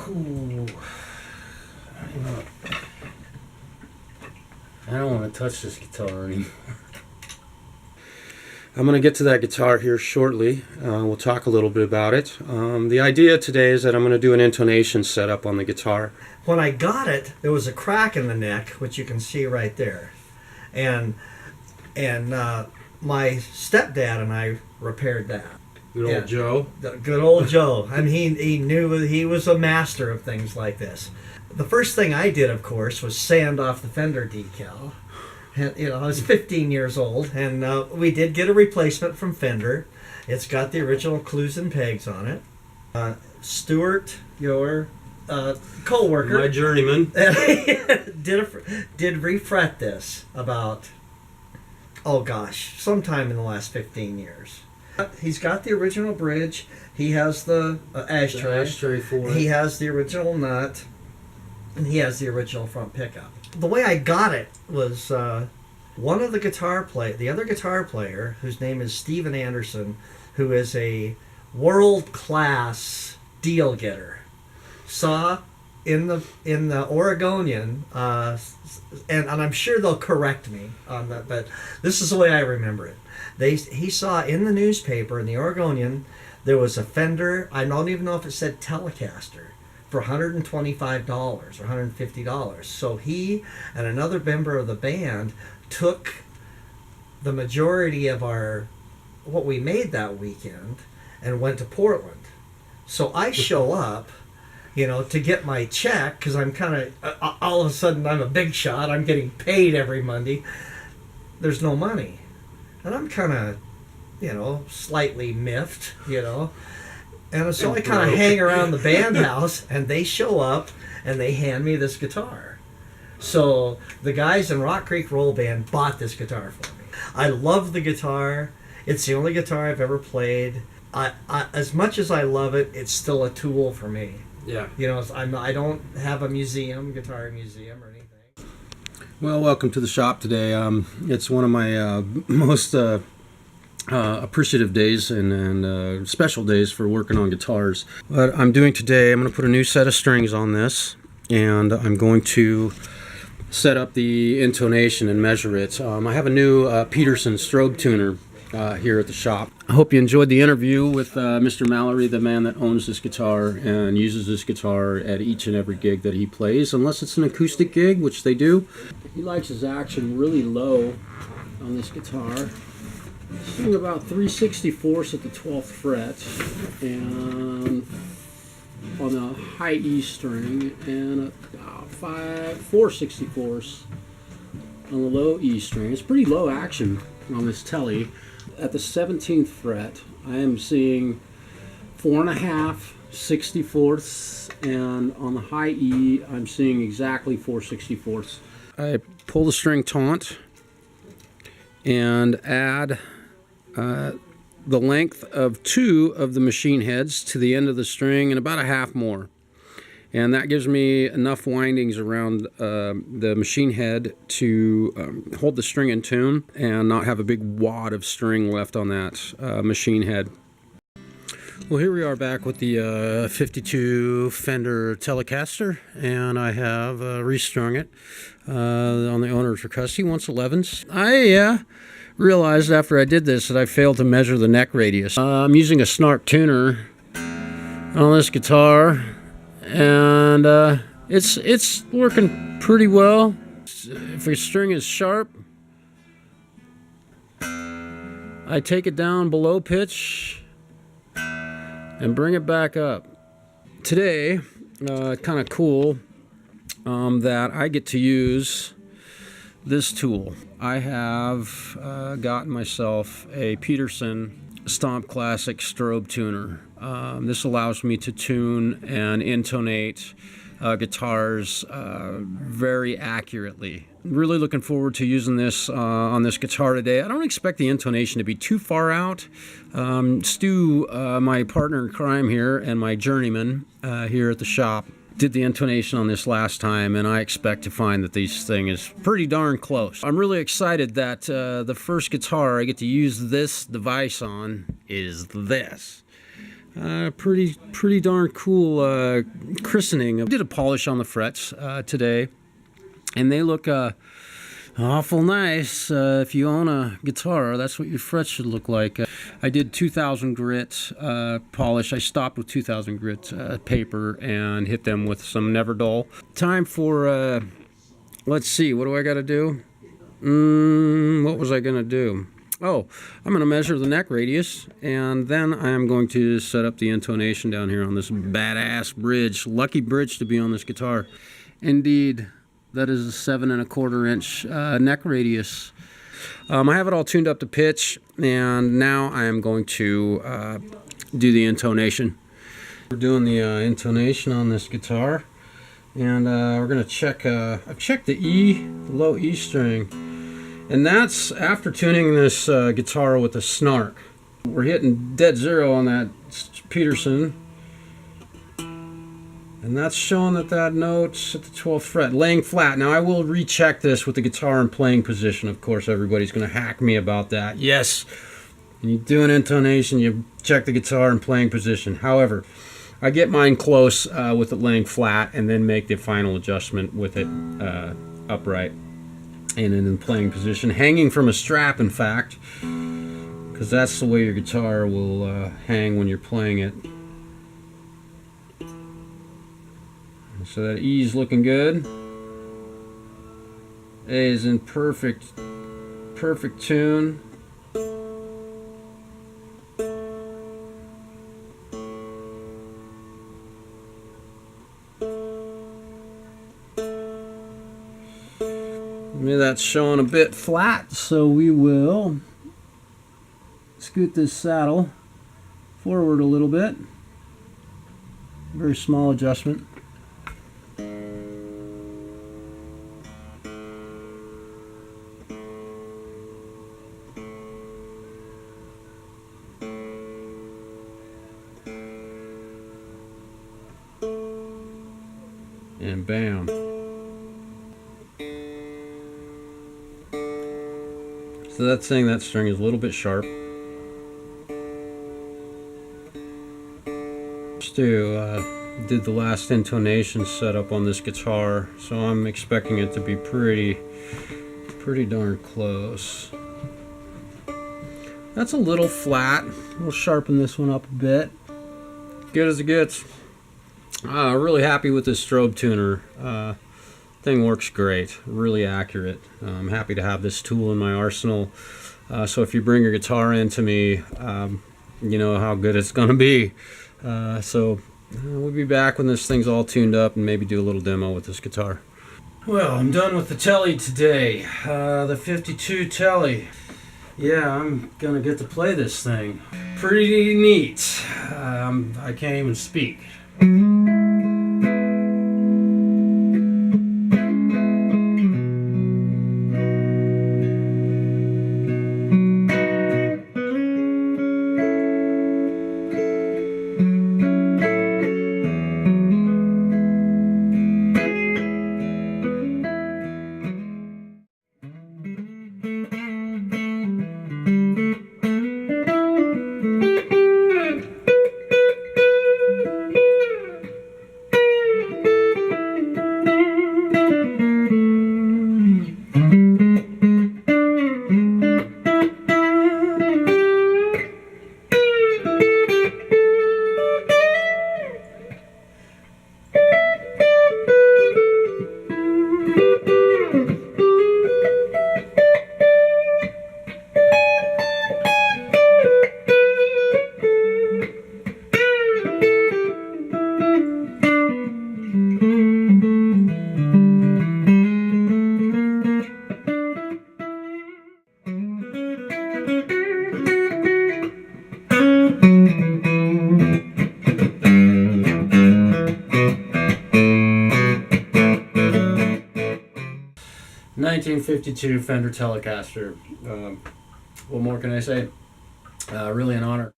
Ooh. I don't want to touch this guitar anymore. I'm going to get to that guitar here shortly. We'll talk a little bit about it. The idea today is that I'm going to do an intonation setup on the guitar. When I got it, there was a crack in the neck, which you can see right there. And my stepdad and I repaired that. Good old Joe. Good old Joe. I mean, he knew he was a master of things like this. The first thing I did, of course, was sand off the Fender decal. And, you know, I was 15 years old, and we did get a replacement from Fender. It's got the original clews and pegs on it. Stuart, your co-worker, My journeyman, did refret this about, oh gosh, sometime in the last 15 years. He's got the original bridge. He has the ashtray. the ashtray for it. He has the original nut, and he has the original front pickup. The way I got it was one of the other guitar player, whose name is Steven Anderson, who is a world-class deal getter, saw in the Oregonian, and I'm sure they'll correct me on that, but this is the way I remember it. He saw in the newspaper in the Oregonian there was a Fender, I don't even know if it said Telecaster, for $125 or $150. So he and another member of the band took the majority of what we made that weekend and went to Portland. So I show up, you know, to get my check, because I'm kind of, all of a sudden I'm a big shot, I'm getting paid every Monday. There's no money. And I'm kind of, you know, slightly miffed, you know. And so I kind of hang around the band house, and they show up, and they hand me this guitar. So the guys in Rock Creek Roll Band bought this guitar for me. I love the guitar. It's the only guitar I've ever played. As much as I love it, it's still a tool for me. Yeah. You know, I don't have a guitar museum or anything. Well, welcome to the shop today. It's one of my most appreciative days and special days for working on guitars. What I'm doing today, I'm going to put a new set of strings on this, and I'm going to set up the intonation and measure it. I have a new Peterson strobe tuner here at the shop. I hope you enjoyed the interview with Mr. Mallory, the man that owns this guitar and uses this guitar at each and every gig that he plays, unless it's an acoustic gig, which they do. He likes his action really low on this guitar. Swing about 3/64 at the 12th fret, and on the high E string, and 4/64 on the low E string. It's pretty low action on this telly. At the 17th fret, I am seeing 4.5 64ths, and on the high E, I'm seeing exactly 4/64ths. I pull the string taunt and add the length of 2 of the machine heads to the end of the string and about a half more. And that gives me enough windings around the machine head to hold the string in tune and not have a big wad of string left on that machine head. Well, here we are back with the 52 Fender Telecaster, and I have restrung it on the owner's request. He wants 11s. I realized after I did this that I failed to measure the neck radius. I'm using a Snark tuner on this guitar, and it's working pretty well. If your string is sharp, I take it down below pitch and bring it back up. Today, kind of cool that I get to use this tool. I have gotten myself a Peterson Stomp Classic strobe tuner. This allows me to tune and intonate guitars very accurately. Really looking forward to using this on this guitar today. I don't expect the intonation to be too far out. Stu, my partner in crime here and my journeyman here at the shop, did the intonation on this last time, and I expect to find that this thing is pretty darn close. I'm really excited that the first guitar I get to use this device on is this. Pretty darn cool christening. I did a polish on the frets today, and they look awful nice. If you own a guitar, that's what your frets should look like. I did 2000 grit polish. I stopped with 2000 grit paper and hit them with some nevr-dull. Time for, let's see, what do I got to do? What was I going to do? Oh, I'm going to measure the neck radius, and then I'm going to set up the intonation down here on this badass bridge. Lucky bridge to be on this guitar. Indeed, that is a 7 1/4 inch neck radius. I have it all tuned up to pitch, and now I am going to do the intonation. We're doing the intonation on this guitar, and we're going to check, I've checked the E, the low E string. And that's after tuning this guitar with a snark. We're hitting dead zero on that Peterson. And that's showing that note's at the 12th fret, laying flat. Now I will recheck this with the guitar in playing position. Of course, everybody's going to hack me about that. Yes, when you do an intonation, you check the guitar in playing position. However, I get mine close with it laying flat and then make the final adjustment with it upright. And in playing position, hanging from a strap, in fact, because that's the way your guitar will hang when you're playing it. So that E is looking good. A is in perfect tune. Maybe that's showing a bit flat, so we will scoot this saddle forward a little bit. Very small adjustment. And bam. So that's saying that string is a little bit sharp. Stu did the last intonation setup on this guitar, so I'm expecting it to be pretty darn close. That's a little flat. We'll sharpen this one up a bit. Good as it gets. Really happy with this strobe tuner. Thing works great, really accurate. I'm happy to have this tool in my arsenal. So if you bring your guitar into me, you know how good it's gonna be. So we'll be back when this thing's all tuned up and maybe do a little demo with this guitar. Well, I'm done with the Tele today. The 52 Tele. Yeah, I'm gonna get to play this thing. Pretty neat. I can't even speak. '52 Fender Telecaster. What more can I say? Really an honor.